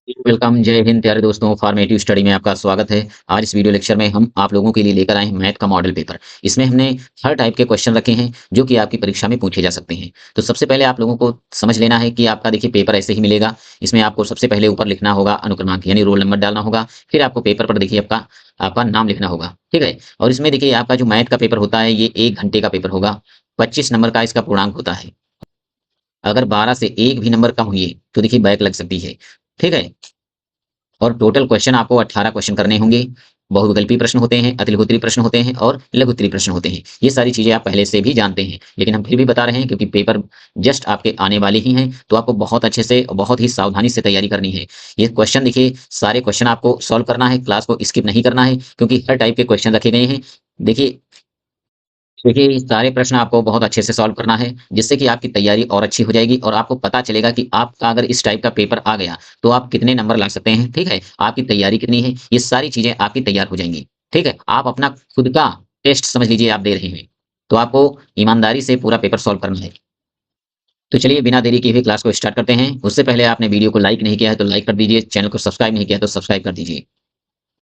Welcome, जय हिंद प्यारे दोस्तों, फॉर्मेटिव स्टडी में आपका स्वागत है। आज इस वीडियो लेक्चर में हम आप लोगों के लिए लेकर आए हैं मैथ का मॉडल पेपर। इसमें हमने हर टाइप के क्वेश्चन रखे हैं जो कि आपकी परीक्षा में पूछे जा सकते हैं। तो सबसे पहले आप लोगों को समझ लेना है कि आपका देखिए पेपर ऐसे ही मिलेगा। इसमें आपको सबसे पहले ऊपर लिखना होगा अनुक्रमांक यानी रोल नंबर डालना होगा। फिर आपको पेपर पर देखिए आपका आपका नाम लिखना होगा, ठीक है। और इसमें देखिए आपका जो मैथ का पेपर होता है ये 1 घंटे का पेपर होगा। 25 नंबर का इसका पूर्णांक होता है। अगर 12 से 1 भी नंबर कम हुए तो देखिए बैक लग सकती है, ठीक है। और टोटल क्वेश्चन आपको 18 क्वेश्चन करने होंगे। बहुविकल्पी प्रश्न होते हैं, अतिलघुत्तरी प्रश्न होते हैं और लघुत्तरी प्रश्न होते हैं। ये सारी चीजें आप पहले से भी जानते हैं, लेकिन हम फिर भी बता रहे हैं क्योंकि पेपर जस्ट आपके आने वाले ही हैं, तो आपको बहुत अच्छे से बहुत ही सावधानी से तैयारी करनी है। ये क्वेश्चन देखिए, सारे क्वेश्चन आपको सॉल्व करना है, क्लास को स्किप नहीं करना है क्योंकि हर टाइप के क्वेश्चन रखे गए हैं। देखिए, ये सारे प्रश्न आपको बहुत अच्छे से सॉल्व करना है, जिससे कि आपकी तैयारी और अच्छी हो जाएगी और आपको पता चलेगा कि आपका अगर इस टाइप का पेपर आ गया, तो आप कितने नंबर ला सकते हैं, ठीक है? आपकी तैयारी कितनी है, ये सारी चीज़ें आपकी तैयार हो जाएँगी, ठीक है? आप अपना खुद का टेस्ट समझ लीजिए आप दे रहे हैं, तो आपको ईमानदारी से पूरा पेपर सॉल्व करना है। तो चलिए बिना देरी किए हुए क्लास को स्टार्ट करते हैं। उससे पहले आपने वीडियो को लाइक नहीं किया है, तो लाइक कर दीजिए, चैनल को सब्सक्राइब नहीं किया है, तो सब्सक्राइब कर दीजिए।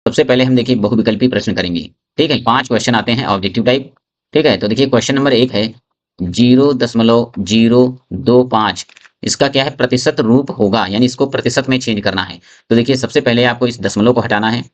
सबसे पहले हम देखिए बहुविकल्पी प्रश्न करेंगे, ठीक है? 5 क्वेश्चन आते हैं ऑब्जेक्टिव टाइप, ठीक है? तो देखिए क्वेश्चन नंबर 1 है 0.025, इसका क्या है प्रतिशत रूप होगा, यानी इसको प्रतिशत में चेंज करना है। तो देखिए सबसे पहले आपको इस दशमलव को हटाना है।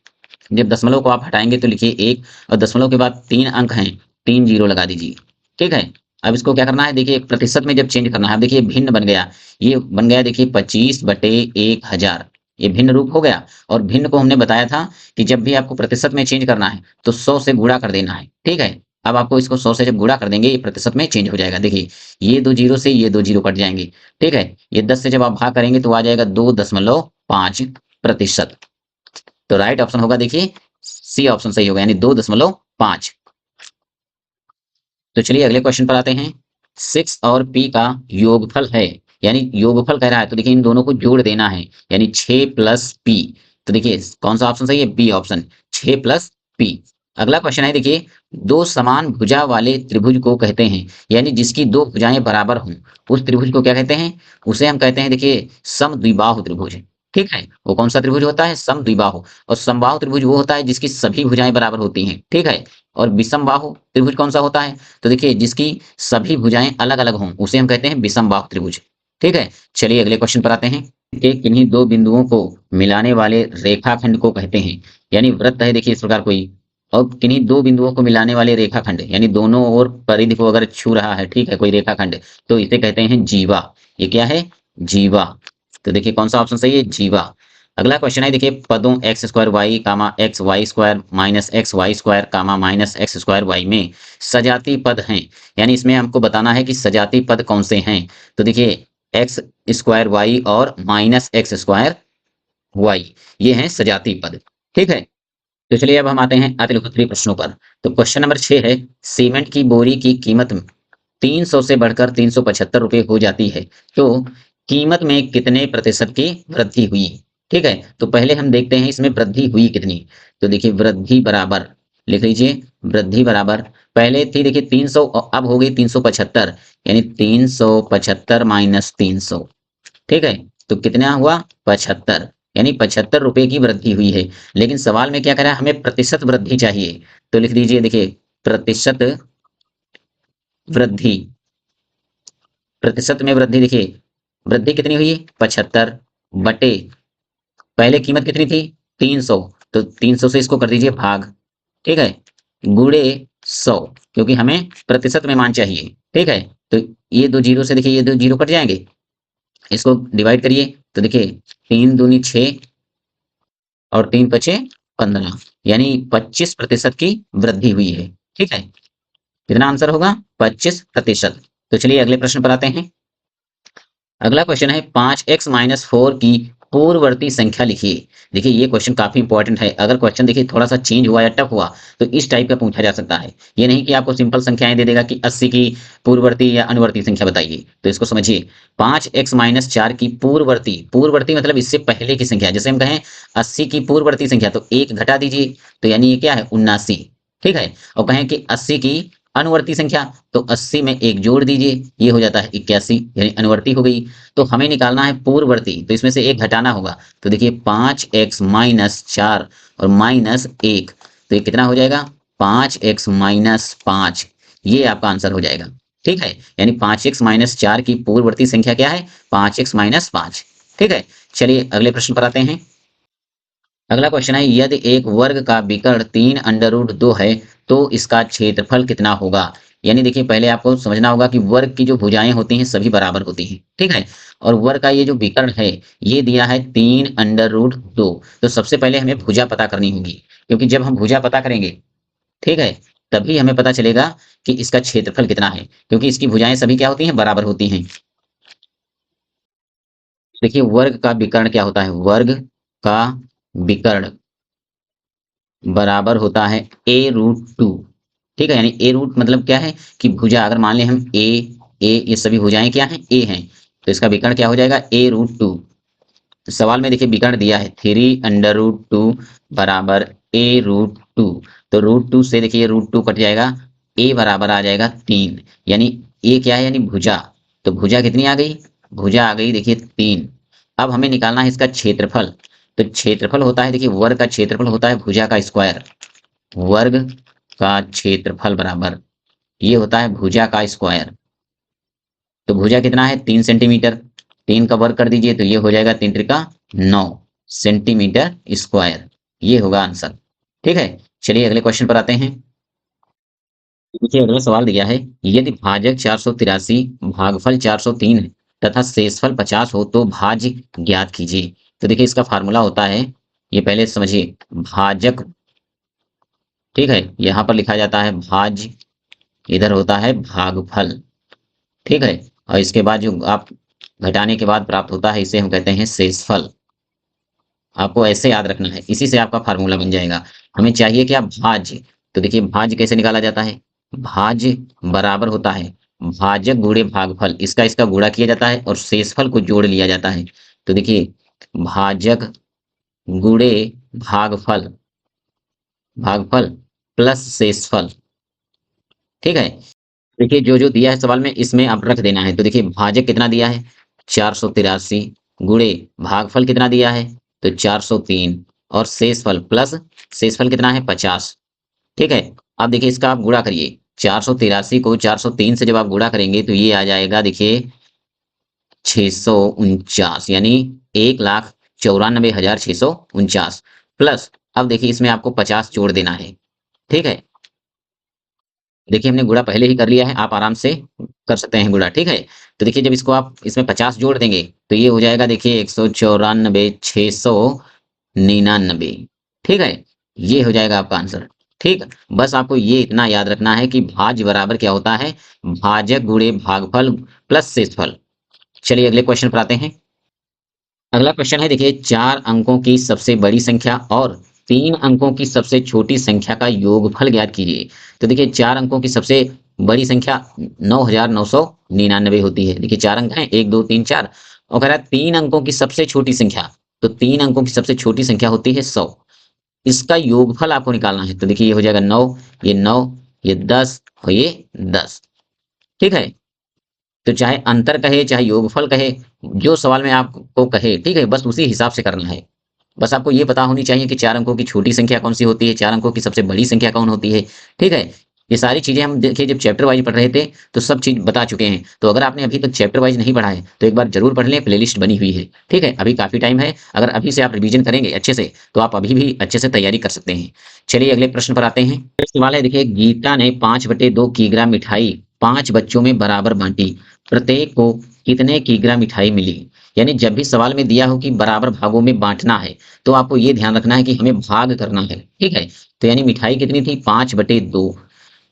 जब दशमलव को आप हटाएँगे तो लिखिए 1 और दशमलव के बाद 3 अंक हैं, 3 जीरो लगा दीजिए, ठीक है? अब इसको क्या करना है देखिए प्रतिशत में जब चेंज करना है, अब देखिए भिन्न बन गया, ये बन गया देखिए 25/1000, ये भिन्न रूप हो गया। और भिन्न को हमने बताया था कि जब भी आपको प्रतिशत में चेंज करना है तो 100 से गुणा कर देना है, ठीक है। अब आपको इसको 100 से जब गुणा कर देंगे ये प्रतिशत में चेंज हो जाएगा। देखिए ये दो जीरो से ये दो जीरो कट जाएंगे, ठीक है। ये 10 से जब आप भाग करेंगे तो आ जाएगा 2.5%। तो राइट ऑप्शन होगा देखिए सी ऑप्शन सही होगा, यानी 2.5। तो चलिए अगले क्वेश्चन पर आते हैं। 6 और p का योगफल है, यानी योगफल कह रहा है, तो देखिए इन दोनों को जोड़ देना है, यानी 6 प्लस p। तो देखिए कौन सा ऑप्शन सही है, बी ऑप्शन, 6 प्लस p। अगला क्वेश्चन है देखिए, दो समान भुजा वाले त्रिभुज को कहते हैं, यानी जिसकी दो भुजाएं बराबर हों, उस त्रिभुज को क्या कहते हैं, उसे हम कहते हैं देखिए समद्विबाहु त्रिभुज, ठीक है। वो कौन सा त्रिभुज होता है, समद्विबाहु। और समबाहु त्रिभुज वो होता है जिसकी सभी भुजाएं बराबर होती हैं, ठीक है। और विषमबाहु त्रिभुज कौन सा होता है, तो देखिए जिसकी सभी भुजाएं अलग अलग हों उसे हम कहते हैं विषमबाहु त्रिभुज, ठीक है। चलिए अगले क्वेश्चन पर आते हैं कि किन्हीं दो बिंदुओं को मिलाने वाले रेखाखंड को कहते हैं, यानी वृत्त है देखिए इस प्रकार कोई, और किन्हीं दो बिंदुओं को मिलाने वाले रेखाखंड, यानी दोनों ओर परिधि को अगर छू रहा है, ठीक है, कोई रेखाखंड, तो इसे कहते हैं जीवा। ये क्या है, जीवा। तो देखिए कौन सा ऑप्शन सही है, जीवा। अगला क्वेश्चन है देखिए, पदों X square Y comma X Y square minus X Y square comma minus X square Y में सजाती पद हैं, यानी इसमें हमको बताना है कि सजाती पद कौन से हैं। तो देखिए एक्स स्क्वायर वाई और माइनस एक्स स्क्वायर वाई, ये हैं सजाती पद, ठीक है। तो चलिए अब हम आते हैं अतिलघुत्तरी प्रश्नों पर। तो क्वेश्चन नंबर 6 है, सीमेंट की बोरी की कीमत 300 से बढ़कर 375 रुपए हो जाती है, तो कीमत में कितने प्रतिशत की वृद्धि हुई, ठीक है। तो पहले हम देखते हैं इसमें वृद्धि हुई कितनी। तो देखिए वृद्धि बराबर, लिख लीजिए वृद्धि बराबर, पहले थी देखिए 300 और अब हो गई 375, यानी 375 माइनस 300, ठीक है। तो कितना हुआ, 75, यानी 75 रुपए की वृद्धि हुई है। लेकिन सवाल में क्या कह रहा है, हमें प्रतिशत वृद्धि चाहिए, तो लिख दीजिए देखिए प्रतिशत वृद्धि, प्रतिशत में वृद्धि देखिए वृद्धि कितनी हुई, 75 बटे पहले कीमत कितनी थी 300, तो 300 से इसको कर दीजिए भाग, ठीक है, गुणे 100, क्योंकि हमें प्रतिशत में मान चाहिए, ठीक है। तो ये दो जीरो से देखिए ये दो जीरो कट जाएंगे, इसको डिवाइड करिए, तो देखिए 3 दूनी 6 और 3 पचे 15, यानी 25% की वृद्धि हुई है, ठीक है। कितना आंसर होगा, 25%। तो चलिए अगले प्रश्न पर आते हैं। अगला क्वेश्चन है 5x-4 की पूर्ववर्ती संख्या लिखिए। देखिए ये क्वेश्चन काफी इंपॉर्टेंट है। अगर क्वेश्चन देखिए थोड़ा सा चेंज हुआ या टफ हुआ तो इस टाइप का पूछा जा सकता है। ये नहीं कि आपको सिंपल संख्याएं दे देगा कि 80 की पूर्ववर्ती या अनुवर्ती संख्या बताइए। तो इसको समझिए, 5x-4 की पूर्ववर्ती, पूर्ववर्ती मतलब इससे पहले की संख्या, जैसे हम कहें 80 की पूर्ववर्ती संख्या तो एक घटा दीजिए, तो यानी ये क्या है 79, ठीक है। और कहें कि 80 की अनुवर्ती संख्या तो 80 में एक जोड़ दीजिए, ये हो जाता है 81, यानी अनुवर्ती हो गई। तो हमें निकालना है पूर्ववर्ती, तो इसमें से एक घटाना होगा। तो देखिए 5x माइनस 4 और माइनस 1, तो ये कितना हो जाएगा 5x माइनस 5, ये आपका आंसर हो जाएगा। ठीक है, यानी 5x माइनस 4 की पूर्ववर्ती संख्या क्या है 5x माइनस 5। ठीक है, चलिए अगले प्रश्न पर आते हैं। अगला क्वेश्चन है, यदि एक वर्ग का विकर्ण 3√2 है तो इसका क्षेत्रफल कितना होगा। यानी देखिए पहले आपको समझना होगा कि वर्ग की जो भुजाएं होती हैं सभी बराबर होती हैं। ठीक है, और वर्ग का ये जो विकर्ण है ये दिया है 3√2। तो सबसे पहले हमें भुजा पता करनी होगी, क्योंकि जब हम भुजा पता करेंगे, ठीक है, तभी हमें पता चलेगा कि इसका क्षेत्रफल कितना है, क्योंकि इसकी भुजाएं सभी क्या होती हैं बराबर होती हैं। देखिए वर्ग का विकर्ण क्या होता है, वर्ग का विकर्ण बराबर होता है a√2। ठीक है, यानी a रूट मतलब क्या है कि भुजा, अगर मान लें हम a ये सभी भुजाएं क्या हैं a हैं, तो इसका विकर्ण क्या हो जाएगा a√2। सवाल में देखिए विकर्ण दिया है 3√2 बराबर a√2। तो √2 से देखिए √2 कट जाएगा, a बराबर आ जाएगा 3, यानी a क्या है यानी भुजा। तो भुजा कितनी आ गई, भुजा आ गई देखिए 3। अब हमें निकालना है इसका क्षेत्रफल। तो क्षेत्रफल होता है, देखिए वर्ग का क्षेत्रफल होता है भुजा का स्क्वायर। वर्ग का क्षेत्रफल बराबर ये होता है भुजा का स्क्वायर। तो भुजा कितना है 3 सेंटीमीटर, 3 का वर्ग कर दीजिए तो ये हो जाएगा 3 × 9 सेंटीमीटर स्क्वायर, ये होगा आंसर। ठीक है, चलिए अगले क्वेश्चन पर आते हैं। देखिए अगला सवाल दिया है, यदि भाजक 483 भागफल 403 तथा शेषफल 50 हो तो भाज्य ज्ञात कीजिए। तो देखिए इसका फार्मूला होता है, ये पहले समझिए, भाजक, ठीक है, यहाँ पर लिखा जाता है भाज्य, इधर होता है भागफल। ठीक है, और इसके बाद जो आप घटाने के बाद प्राप्त होता है इसे हम कहते हैं शेषफल। आपको ऐसे याद रखना है, इसी से आपका फार्मूला बन जाएगा। हमें चाहिए क्या भाज्य। तो देखिए भाज्य कैसे निकाला जाता है, भाज्य बराबर होता है भाजक गुणे भागफल, इसका इसका गुणा किया जाता है और शेषफल को जोड़ लिया जाता है। तो देखिए भाजक गुणे भागफल, भागफल प्लस शेषफल। ठीक है, देखिए जो जो दिया है सवाल में इसमें आप रख देना है। तो देखिए भाजक कितना दिया है 483, गुणे भागफल कितना दिया है तो 403, और शेषफल प्लस शेषफल कितना है 50। ठीक है, अब देखिए इसका आप गुणा करिए, 483 को 403 से जब आप गुणा करेंगे तो ये आ जाएगा देखिए 649, यानी 1,94,649 प्लस। अब देखिए इसमें आपको 50 जोड़ देना है। ठीक है, देखिए हमने गुणा पहले ही कर लिया है, आप आराम से कर सकते हैं गुणा। ठीक है, तो देखिए जब इसको आप इसमें 50 जोड़ देंगे तो ये हो जाएगा देखिए 194,699। ठीक है, ये हो जाएगा आपका आंसर। ठीक, बस आपको ये इतना याद रखना है कि भाज्य बराबर क्या होता है भाजक गुणे भागफल प्लस शेषफल। चलिए अगले क्वेश्चन पर आते हैं। अगला क्वेश्चन है, देखिए 4 अंकों की सबसे बड़ी संख्या और 3 अंकों की सबसे छोटी संख्या का योगफल ज्ञात कीजिए। तो देखिए 4 अंकों की सबसे बड़ी संख्या 9,999 होती है। देखिए 4 अंक हैं 1 2 3 4, और कह रहा है 3 अंकों की सबसे छोटी संख्या, तो 3 अंकों की सबसे छोटी संख्या होती है 100। इसका योगफल आपको निकालना है। तो देखिए ये हो जाएगा 9, ये 9, ये 10 और ये 10। ठीक है, तो चाहे अंतर कहे चाहे योगफल कहे, जो सवाल में आपको कहे, ठीक है, बस उसी हिसाब से करना है। बस आपको ये पता होनी चाहिए कि 4 अंकों की छोटी संख्या कौन सी होती है, 4 अंकों की सबसे बड़ी संख्या कौन होती है। ठीक है, ये सारी चीजें हम देखिए जब चैप्टर वाइज पढ़ रहे थे तो सब चीज बता चुके हैं। तो अगर आपने अभी तक चैप्टर वाइज नहीं पढ़ा है तो एक बार जरूर पढ़ लें, प्लेलिस्ट बनी हुई है। ठीक है, अभी काफी टाइम है, अगर अभी से आप रिवीजन करेंगे अच्छे से तो आप अभी भी अच्छे से तैयारी कर सकते हैं। चलिए अगले प्रश्न पर आते हैं। सवाल है, देखिए गीता ने 5/2 किग्रा मिठाई 5 बच्चों में बराबर बांटी, प्रत्येक को कितने किग्रा मिठाई मिली। यानी जब भी सवाल में दिया हो कि बराबर भागों में बांटना है तो आपको ये ध्यान रखना है कि हमें भाग करना है। ठीक है, तो यानी मिठाई कितनी थी 5/2,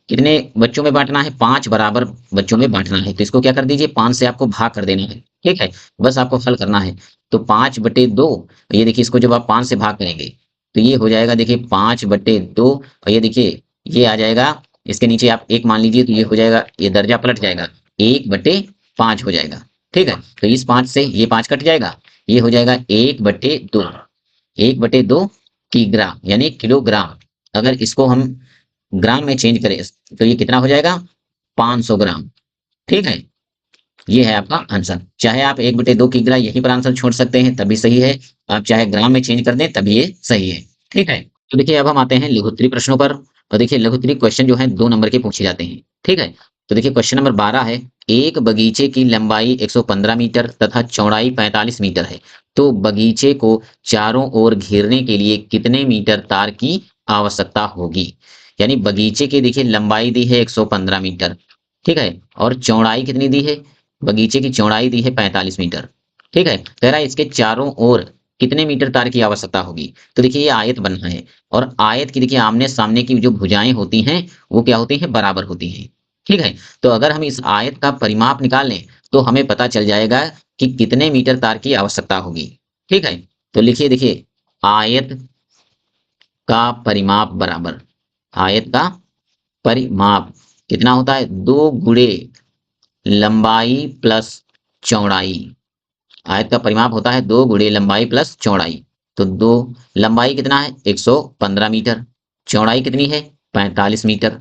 कितने बच्चों में बांटना है 5 बराबर बच्चों में बांटना है। तो इसको क्या कर दीजिए 5 से आपको भाग कर देना है। ठीक है, बस आपको हल करना है। तो 5/2, ये देखिए इसको जब आप 5 से भाग करेंगे तो ये हो जाएगा देखिए 5/2, और ये देखिए ये आ जाएगा, इसके नीचे आप 1 मान लीजिए तो ये हो जाएगा, ये दर्जा पलट जाएगा 1/5 हो जाएगा। ठीक है, तो इस 5 से ये 5 कट जाएगा, ये हो जाएगा 1/2, 1/2 किग्रा यानी किलोग्राम। अगर इसको हम ग्राम में चेंज करें तो ये कितना हो जाएगा, 500 ग्राम। ठीक है, ये है आपका आंसर। चाहे आप 1/2 किग्रा यहीं पर आंसर छोड़ सकते हैं तभी सही है, आप चाहे ग्राम में चेंज कर दें तभी ये सही है। ठीक है, तो देखिए अब हम आते हैं लघुत्तरी प्रश्नों पर। और देखिए लघुत्तरी क्वेश्चन जो है 2 नंबर के पूछे जाते हैं। ठीक है, तो देखिए क्वेश्चन नंबर 12 है, एक बगीचे की लंबाई 115 मीटर तथा चौड़ाई 45 मीटर है, तो बगीचे को चारों ओर घेरने के लिए कितने मीटर तार की आवश्यकता होगी। यानी बगीचे की देखिए लंबाई दी है 115 मीटर, ठीक है, और चौड़ाई कितनी दी है, बगीचे की चौड़ाई दी है 45 मीटर। ठीक है, कह रहा है इसके चारों ओर कितने मीटर तार की आवश्यकता होगी। तो देखिए ये आयत बनना है, और आयत की देखिए आमने सामने की जो भुजाएं होती हैं वो क्या होती हैं, बराबर होती हैं। ठीक है, तो अगर हम इस आयत का परिमाप निकाल लें तो हमें पता चल जाएगा कि कितने मीटर तार की आवश्यकता होगी। ठीक है, तो लिखिए देखिए, आयत का परिमाप बराबर, आयत का परिमाप कितना होता है, 2 गुणे लंबाई प्लस चौड़ाई। आयत का परिमाप होता है 2 गुणे लंबाई प्लस चौड़ाई। तो दो, लंबाई कितना है 115 मीटर, चौड़ाई कितनी है 45 मीटर।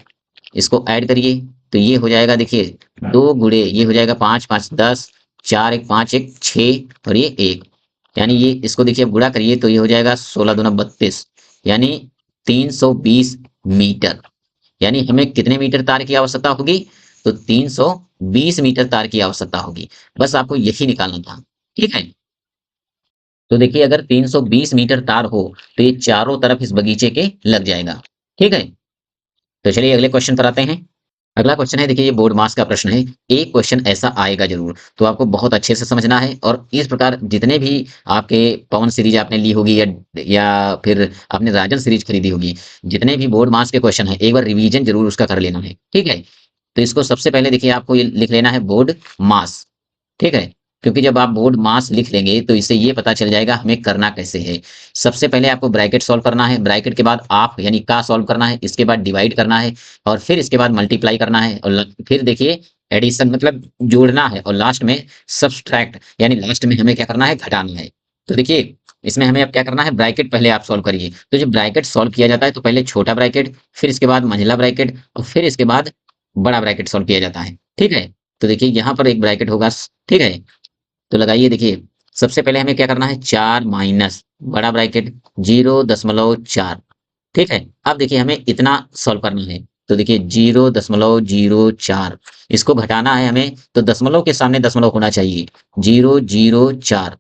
इसको ऐड करिए तो ये हो जाएगा देखिए, 2 गुणे ये हो जाएगा 5 5 10, 4 1 5 1 6 और ये 1, यानी ये इसको देखिए अब गुणा करिए तो ये हो जाएगा 16 दूना 32, यानी 320 मीटर। यानी हमें कितने मीटर तार की आवश्यकता होगी, तो 320 मीटर तार की आवश्यकता होगी। बस आपको यही निकालना था। ठीक है, तो देखिए अगर 320 मीटर तार हो तो ये चारों तरफ इस बगीचे के लग जाएगा। ठीक है, तो चलिए अगले क्वेश्चन पर आते हैं। अगला क्वेश्चन है, देखिए ये बोर्ड मास का प्रश्न है, एक क्वेश्चन ऐसा आएगा जरूर, तो आपको बहुत अच्छे से समझना है। और इस प्रकार जितने भी आपके पवन सीरीज आपने ली होगी या फिर आपने राजन सीरीज खरीदी होगी, जितने भी बोर्ड मास के क्वेश्चन है एक बार रिवीजन जरूर उसका कर लेना है। ठीक है, तो इसको सबसे पहले देखिए आपको ये लिख लेना है बोर्ड मास। ठीक है, क्योंकि जब आप बोर्ड मास लिख लेंगे तो इससे ये पता चल जाएगा हमें करना कैसे है। सबसे पहले आपको ब्रैकेट सॉल्व करना है, ब्रैकेट के बाद आप यानी का सॉल्व करना है, इसके बाद डिवाइड करना है, और फिर इसके बाद मल्टीप्लाई करना है, और फिर देखिए एडिशन मतलब जोड़ना है, और लास्ट में सब्सट्रैक्ट यानी लास्ट में हमें क्या करना है, घटाना है। तो देखिए इसमें हमें अब क्या करना है, ब्रैकेट पहले आप सॉल्व करिए। तो जब ब्रैकेट सॉल्व किया जाता है तो पहले छोटा ब्रैकेट, फिर इसके बाद मंझला ब्रैकेट, और फिर इसके बाद बड़ा ब्रैकेट सॉल्व किया जाता है। ठीक है, तो देखिए यहाँ पर एक ब्रैकेट होगा। ठीक है, तो लगाइए देखिए, सबसे पहले हमें क्या करना है, 4 माइनस बड़ा ब्रैकेट 0.4। ठीक है, अब देखिए हमें इतना सॉल्व करना है, तो देखिए 0.04, इसको घटाना है हमें, तो दशमलव के सामने दशमलव होना चाहिए, 0.04।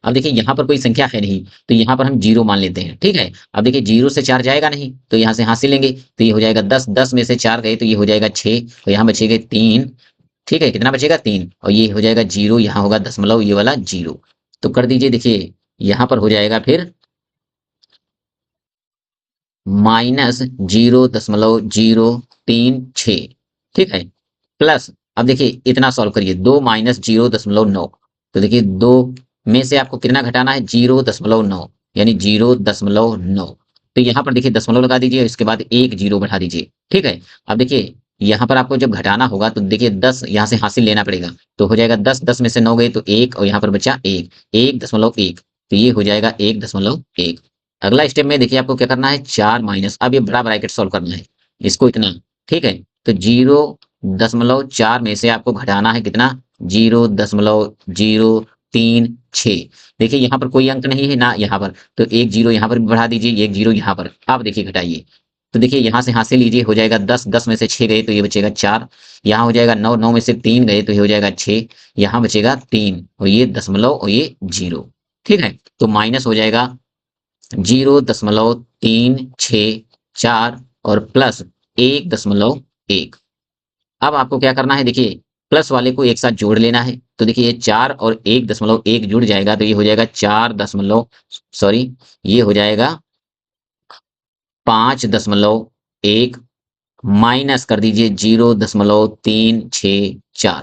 अब देखिए यहाँ पर कोई संख्या है नहीं, तो यहाँ पर हम 0 मान लेते हैं। ठीक है, अब देखिए 0 से 4 जाएगा नहीं, तो यहाँ से हासिल लेंगे, तो ये हो जाएगा 10, 10 में से 4 गए तो ये हो जाएगा 6, तो यहाँ बचेगा 3। ठीक है, कितना बचेगा 3, और ये हो जाएगा 0, यहाँ होगा दशमलव ये वाला 0। तो कर दीजिए, देखिए यहाँ पर हो जाएगा फिर -0.036। ठीक है, प्लस अब देखिए इतना सॉल्व करिए, 2 माइनस 0.9, तो देखिए 2 में से आपको कितना घटाना है, 0.9, यानी 0.9। तो यहाँ पर देखिए दशमलव लगा दीजिए, इसके बाद एक 0 बढ़ा दीजिए। ठीक है, अब देखिए यहाँ पर आपको जब घटाना होगा तो देखिए 10 यहाँ से हासिल लेना पड़ेगा, तो हो जाएगा 10, 10 में से 9 गए तो 1, और यहाँ पर बचा 1, 1.1, तो ये हो जाएगा 1.1। अगला स्टेप में देखिए आपको क्या करना है, 4 माइनस, अब ये बड़ा ब्रैकेट सॉल्व करना है, इसको इतना। ठीक है, तो 0.4 में से आपको घटाना है कितना, 0.036। देखिए यहाँ पर कोई अंक नहीं है ना यहाँ पर, तो एक 0 यहाँ पर भी बढ़ा दीजिए, एक 0 यहाँ पर। अब देखिए घटाइए, तो देखिए यहाँ से हासिल लीजिए, हो जाएगा 10, 10 में से 6 गए तो ये बचेगा 4, यहाँ हो जाएगा 9, 9 में से 3 गए तो ये हो जाएगा 6, यहाँ बचेगा 3, और ये दशमलव और ये 0। ठीक है, तो माइनस हो जाएगा 0.364 और प्लस 1.1। अब आपको क्या करना है, देखिए प्लस वाले को एक साथ जोड़ लेना है, तो देखिए ये 4 और 1.1 जुड़ जाएगा तो ये हो जाएगा 4 दशमलव, सॉरी ये हो जाएगा 5.1, माइनस कर दीजिए 0.364।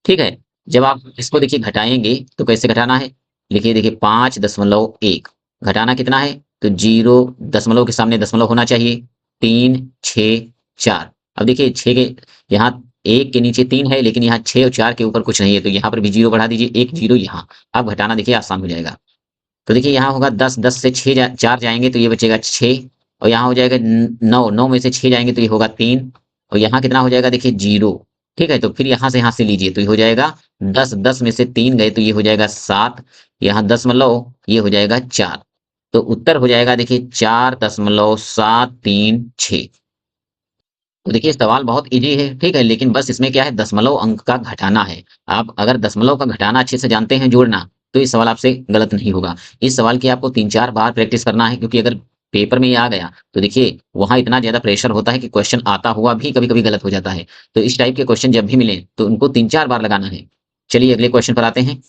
ठीक है, जब आप इसको देखिए घटाएंगे तो कैसे घटाना है, लिखिए देखिए 5.1 घटाना कितना है, तो 0 दशमलव के सामने दशमलव होना चाहिए, 364। अब देखिए 6 के यहाँ, 1 के नीचे 3 है लेकिन यहाँ 6 और 4 के ऊपर कुछ नहीं है, तो यहाँ पर भी 0 बढ़ा दीजिए, एक 0 यहाँ। अब घटाना देखिए आसान हो जाएगा, तो देखिए यहाँ होगा 10, 10 से 6 4 जाएंगे तो ये बचेगा 6, और यहाँ हो जाएगा 9, 9 में से 6 जाएंगे तो ये होगा 3, और यहाँ कितना हो जाएगा देखिए 0। ठीक है, तो फिर यहाँ से लीजिए तो ये हो जाएगा 10, 10 में से 3 गए तो ये हो जाएगा 7, यहाँ 10 ये हो जाएगा 4। तो उत्तर हो जाएगा देखिए 4.736। तो देखिए सवाल बहुत इजी है, ठीक है, लेकिन बस इसमें क्या है, दशमलव अंक का घटाना है। आप अगर दशमलव का घटाना अच्छे से जानते हैं, जोड़ना, तो ये सवाल आपसे गलत नहीं होगा। इस सवाल की आपको 3-4 बार प्रैक्टिस करना है, क्योंकि अगर पेपर में ये आ गया तो देखिए वहां इतना ज्यादा प्रेशर होता है कि क्वेश्चन आता हुआ भी कभी कभी गलत हो जाता है। तो इस टाइप के क्वेश्चन जब भी मिले तो उनको 3-4 बार लगाना है। चलिए अगले क्वेश्चन पर आते हैं।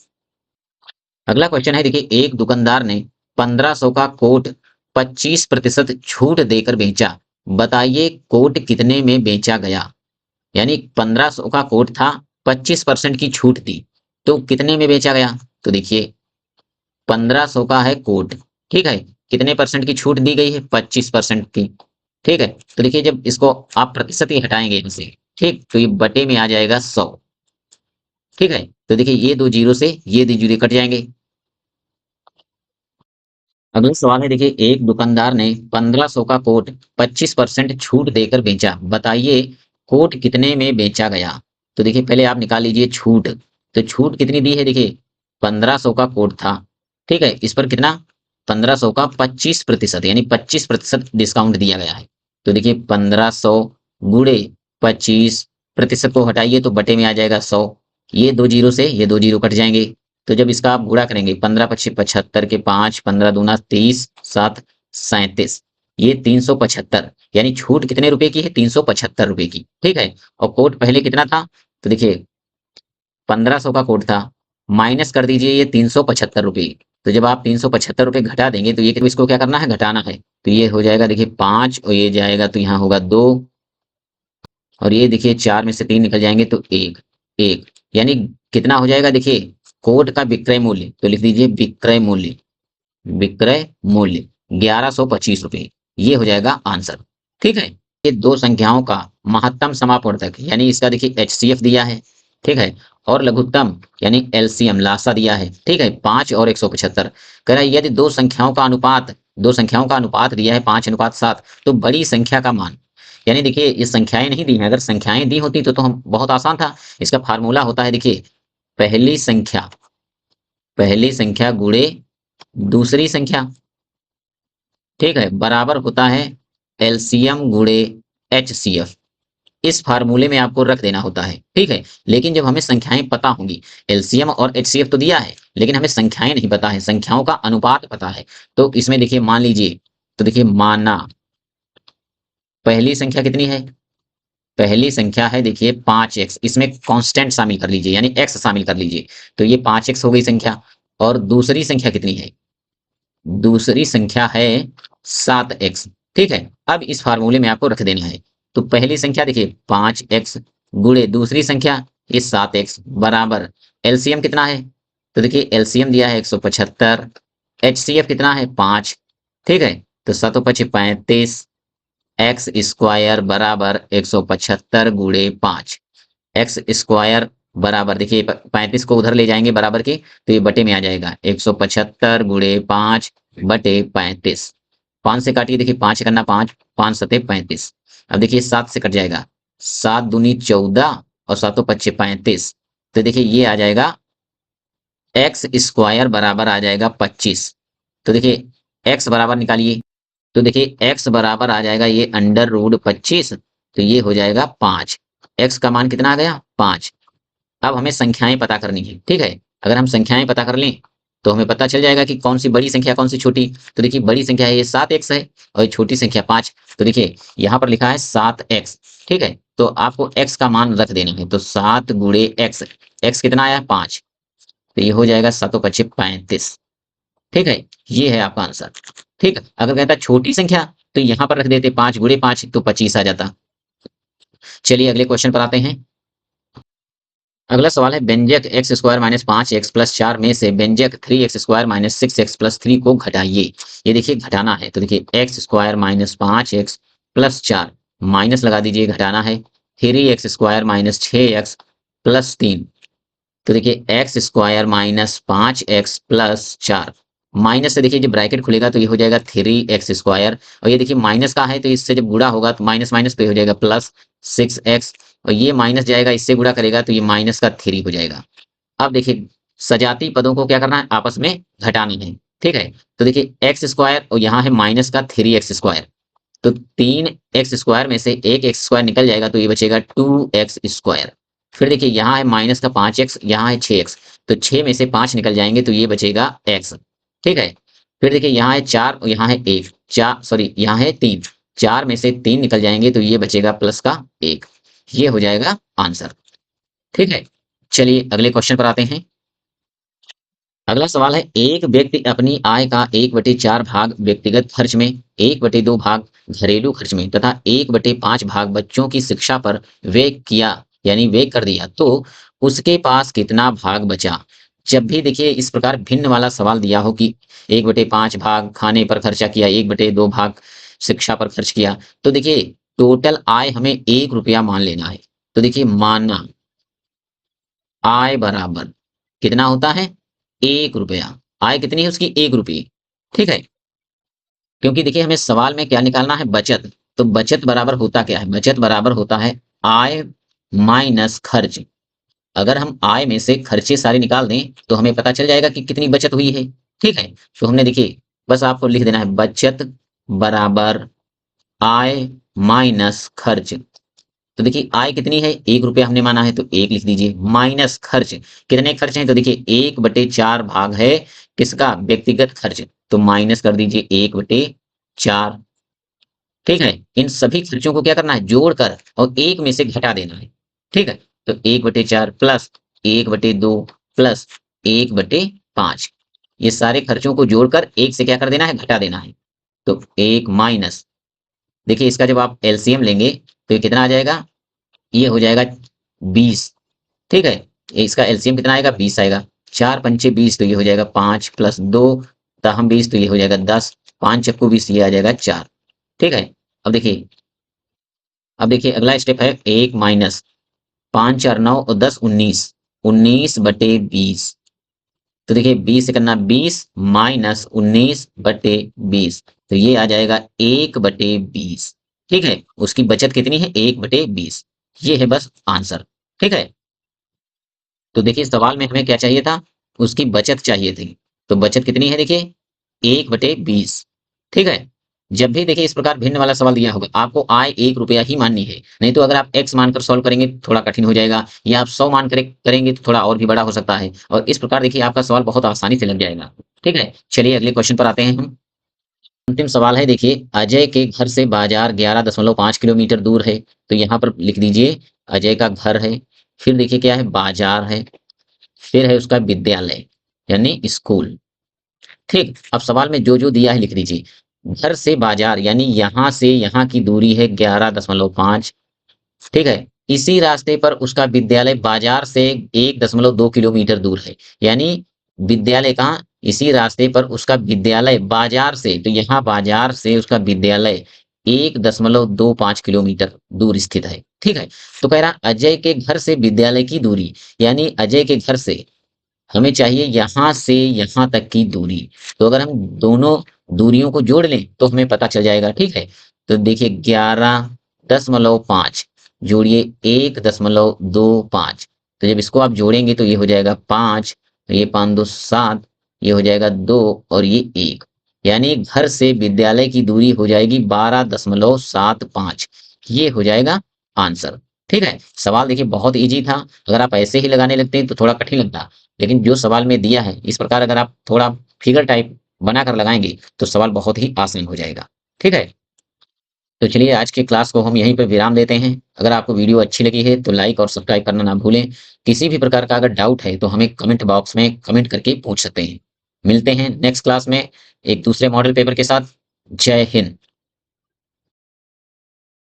अगला क्वेश्चन है, देखिए एक दुकानदार ने 1500 का कोट 25% छूट देकर बेचा। बताइए कोट कितने में बेचा गया। यानी 1500 का कोट था, 25% की छूट थी, तो कितने में बेचा गया। तो देखिए 1500 का है कोट, ठीक है, कितने परसेंट की छूट दी गई है, 25% की। ठीक है, तो देखिए जब इसको आप प्रतिशत ही हटाएंगे यहाँ से, ठीक, तो ये बटे में आ जाएगा 100। ठीक है, तो देखिए ये दो जीरो से ये दो जीरो कट जाएंगे। अगला सवाल है, देखिए एक दुकानदार ने 1500 का कोट 25% छूट देकर बेचा। बताइए कोट कितने में बेचा गया। तो देखिए पहले आप निकाल लीजिए छूट। तो छूट कितनी दी है, देखिए 1500 का कोट था, ठीक है, इस पर कितना, 1500 का 25%, यानी 25% डिस्काउंट दिया गया है। तो देखिए 1500 गुणे 25% को हटाइए तो बटे में आ जाएगा 100। ये दो जीरो से ये दो जीरो कट जाएंगे। तो जब इसका आप गुणा करेंगे, 15×5 = 75 के 5, 15×2 = 30, 7 37, ये 375, यानी छूट कितने रुपए की है, 375 रुपए की। ठीक है, और कोट पहले कितना था, तो देखिए 1500 का कोट था, माइनस कर दीजिए ये 375 रुपए। तो जब आप 375 रुपए घटा देंगे तो ये इसको क्या करना है, घटाना है। तो ये हो जाएगा देखिए 5, और ये जाएगा तो यहाँ होगा 2, और ये देखिए 4 में से 3 निकल जाएंगे तो 1, 1, यानी कितना हो जाएगा, देखिए कोट का विक्रय मूल्य, तो लिख दीजिए विक्रय मूल्य, विक्रय मूल्य 1125 रुपए। ये हो जाएगा आंसर। ठीक है, ये दो संख्याओं का महत्तम समापवर्तक, यानी इसका देखिए एचसीएफ दिया है, ठीक है, और लघुत्तम यानी एलसीएम लासा दिया है, ठीक है, 5 और 175। कह रहा है यदि दो संख्याओं का अनुपात दिया है 5:7, तो बड़ी संख्या का मान, यानी देखिए ये संख्याएं नहीं दी हैं, अगर संख्याएं दी होती तो हम बहुत आसान था। इसका फार्मूला होता है, देखिए पहली संख्या गुणे दूसरी संख्या, ठीक है, बराबर होता है एलसीएम गुणे एचसीएफ। इस फार्मूले में आपको रख देना होता है, ठीक है। लेकिन जब हमें संख्याएं पता होंगी, एलसीएम और एचसीएफ तो दिया है लेकिन हमें संख्याएं नहीं पता है, संख्याओं का अनुपात पता है। तो इसमें देखिए मान लीजिए, तो देखिए माना पहली संख्या कितनी है, पहली संख्या है देखिए 5x, इसमें कांस्टेंट शामिल कर लीजिए, यानी x शामिल कर लीजिए, तो ये 5x हो गई संख्या। और दूसरी संख्या कितनी है, दूसरी संख्या है 7x। ठीक है, अब इस फार्मूले में आपको रख देना है। तो पहली संख्या देखिए 5x गुणे दूसरी संख्या ये 7x बराबर एलसीएम कितना है, तो देखिए एलसीएम दिया है 175, एचसीएफ कितना है 5। ठीक है, तो 7×5 = 35, एक्स स्क्वायर बराबर 175 गुणे 5, एक्स स्क्वायर बराबर देखिए 35 को उधर ले जाएंगे बराबर के, तो ये बटे में आ जाएगा 175 गुणे 5 बटे 35। 5 से काटिए, देखिए 5 करना 5, 5 सते 35। अब देखिए 7 से कट जाएगा, 7 दूनी 14 और 7 5 35। तो देखिए ये आ जाएगा एक्स स्क्वायर बराबर आ जाएगा 25। तो देखिए एक्स बराबर निकालिए, तो देखिए x बराबर आ जाएगा ये √25, तो ये हो जाएगा 5। x का मान कितना आ गया, 5। अब हमें संख्याएं पता करनी है, ठीक है। अगर हम संख्याएं पता कर लें तो हमें पता चल जाएगा कि कौन सी बड़ी संख्या कौन सी छोटी। तो देखिए बड़ी संख्या है ये 7x है, और ये छोटी संख्या 5। तो देखिए यहाँ पर लिखा है 7x, ठीक है, तो आपको x का मान रख देना है। तो 7 गुणे x, x कितना आया 5, तो ये हो जाएगा 7 × 5 = 35। ठीक है, ये है आपका आंसर। ठीक है, अगर कहता छोटी संख्या तो यहाँ पर रख देते 5 गुणे 5, तो 25 आ जाता। चलिए अगले क्वेश्चन पर आते हैं। अगला सवाल है, व्यंजक x² - 5x + 4 में से व्यंजक 3x² - 6x + 3 को घटाइए। ये देखिए घटाना है, तो देखिए x² - 5x + 4 माइनस लगा दीजिए, घटाना है 3x² - 6x + 3। तो देखिए x² - 5x + 4 माइनस से देखिए जब ब्रैकेट खुलेगा तो ये हो जाएगा 3x², और ये देखिए माइनस का है तो इससे जब गुणा होगा तो माइनस माइनस तो ये हो जाएगा प्लस 6x, और ये माइनस जाएगा इससे गुणा करेगा तो ये माइनस का 3 हो जाएगा। अब देखिए सजाती पदों को क्या करना है, आपस में घटाना है। ठीक है, तो देखिए x² और यहाँ है माइनस का 3x², तो 3x² में से एक x² निकल जाएगा तो ये बचेगा 2x²। फिर देखिए यहाँ है माइनस का 5x, यहाँ है 6x, तो 6 में से 5 निकल जाएंगे तो ये बचेगा x। ठीक है, फिर देखिए यहाँ है 4 और यहाँ है 1, 4 सॉरी यहाँ है 3, 4 में से 3 निकल जाएंगे तो ये बचेगा प्लस का 1। ये हो जाएगा आंसर। ठीक है, चलिए अगले क्वेश्चन पर आते हैं। अगला सवाल है, एक व्यक्ति अपनी आय का 1/4 भाग व्यक्तिगत खर्च में, 1/2 भाग घरेलू खर्च में तथा 1/5 भाग बच्चों की शिक्षा पर व्यय किया, यानी व्यय कर दिया, तो उसके पास कितना भाग बचा। जब भी देखिए इस प्रकार भिन्न वाला सवाल दिया हो कि 1/5 भाग खाने पर खर्चा किया, 1/2 भाग शिक्षा पर खर्च किया, तो देखिए टोटल आय हमें 1 रुपया मान लेना है। तो देखिए माना आय बराबर कितना होता है, 1 रुपया। आय कितनी है उसकी, 1 रुपये। ठीक है, क्योंकि देखिए हमें सवाल में क्या निकालना है, बचत। तो बचत बराबर होता क्या है, बचत बराबर होता है आय माइनस खर्च। अगर हम आय में से खर्चे सारे निकाल दें तो हमें पता चल जाएगा कि कितनी बचत हुई है। ठीक है, तो हमने देखिए बस आपको लिख देना है बचत बराबर आय माइनस खर्च। तो देखिए आय कितनी है, 1 रुपया हमने माना है तो 1 लिख दीजिए, माइनस खर्च कितने खर्च हैं, तो देखिए 1/4 भाग है किसका, व्यक्तिगत खर्च, तो माइनस कर दीजिए 1/4। ठीक है, इन सभी खर्चों को क्या करना है, जोड़कर और 1 में से घटा देना है। ठीक है, तो 1/4 प्लस 1/2 प्लस 1/5, ये सारे खर्चों को जोड़कर 1 से क्या कर देना है, घटा देना है। तो 1 माइनस, देखिए इसका जब आप एलसीएम लेंगे तो ये कितना आ जाएगा, ये हो जाएगा 20। ठीक है, इसका एलसीएम कितना आएगा, 20 आएगा। 4 पंचे 20 तो ये हो जाएगा 5 प्लस 2 ताहम 20 तो ये हो जाएगा 10, 5 चक्कू 20 ये आ जाएगा 4। ठीक है, अब देखिए अगला स्टेप है 1 माइनस 5 4 9 और 10 19, 19/20। तो देखिए 20 से करना 20 माइनस 19/20, तो ये आ जाएगा 1/20। ठीक है, उसकी बचत कितनी है, 1/20। ये है बस आंसर। ठीक है, तो देखिए सवाल में हमें क्या चाहिए था, उसकी बचत चाहिए थी। तो बचत कितनी है, देखिए 1/20। ठीक है, जब भी देखिए इस प्रकार भिन्न वाला सवाल दिया होगा आपको आय 1 रुपया ही माननी है, नहीं तो अगर आप x मानकर सॉल्व करेंगे तो थोड़ा कठिन हो जाएगा, या आप 100 मान कर करेंगे तो थोड़ा और भी बड़ा हो सकता है, और इस प्रकार देखिए आपका सवाल बहुत आसानी से लग जाएगा। ठीक है, चलिए अगले क्वेश्चन पर आते हैं हम। अंतिम सवाल है, देखिए अजय के घर से बाजार 11.5 किलोमीटर दूर है, तो यहाँ पर लिख दीजिए अजय का घर है, फिर देखिए क्या है, बाजार है, फिर है उसका विद्यालय यानी स्कूल। ठीक, अब सवाल में जो जो दिया है लिख दीजिए। घर से बाजार यानी यहाँ से यहाँ की दूरी है 11.5। ठीक है, इसी रास्ते पर उसका विद्यालय बाजार से 1.2 किलोमीटर दूर है, यानी विद्यालय कहाँ, इसी रास्ते पर उसका विद्यालय बाजार से, तो यहाँ बाजार से उसका विद्यालय 1.25 किलोमीटर दूर स्थित है। ठीक है, तो कह रहा अजय के घर से विद्यालय की दूरी, यानी अजय के घर से हमें चाहिए यहाँ से यहाँ तक की दूरी। तो अगर हम दोनों दूरियों को जोड़ लें तो हमें पता चल जाएगा। ठीक है, तो देखिए 11.5 जोड़िए 1.25, तो जब इसको आप जोड़ेंगे तो ये हो जाएगा 5, तो ये 5 2 7, ये हो जाएगा 2 और ये 1, यानी घर से विद्यालय की दूरी हो जाएगी 12.75। ये हो जाएगा आंसर। ठीक है, सवाल देखिए बहुत इजी था, अगर आप ऐसे ही लगाने लगते हैं तो थोड़ा कठिन लगता, लेकिन जो सवाल में दिया है इस प्रकार अगर आप थोड़ा फिगर टाइप बनाकर लगाएंगे तो सवाल बहुत ही आसान हो जाएगा। ठीक है, तो चलिए आज के क्लास को हम यहीं पर विराम देते हैं। अगर आपको वीडियो अच्छी लगी है तो लाइक और सब्सक्राइब करना ना भूलें। किसी भी प्रकार का अगर डाउट है तो हमें कमेंट बॉक्स में कमेंट करके पूछ सकते हैं। मिलते हैं नेक्स्ट क्लास में एक दूसरे मॉडल पेपर के साथ। जय हिंद।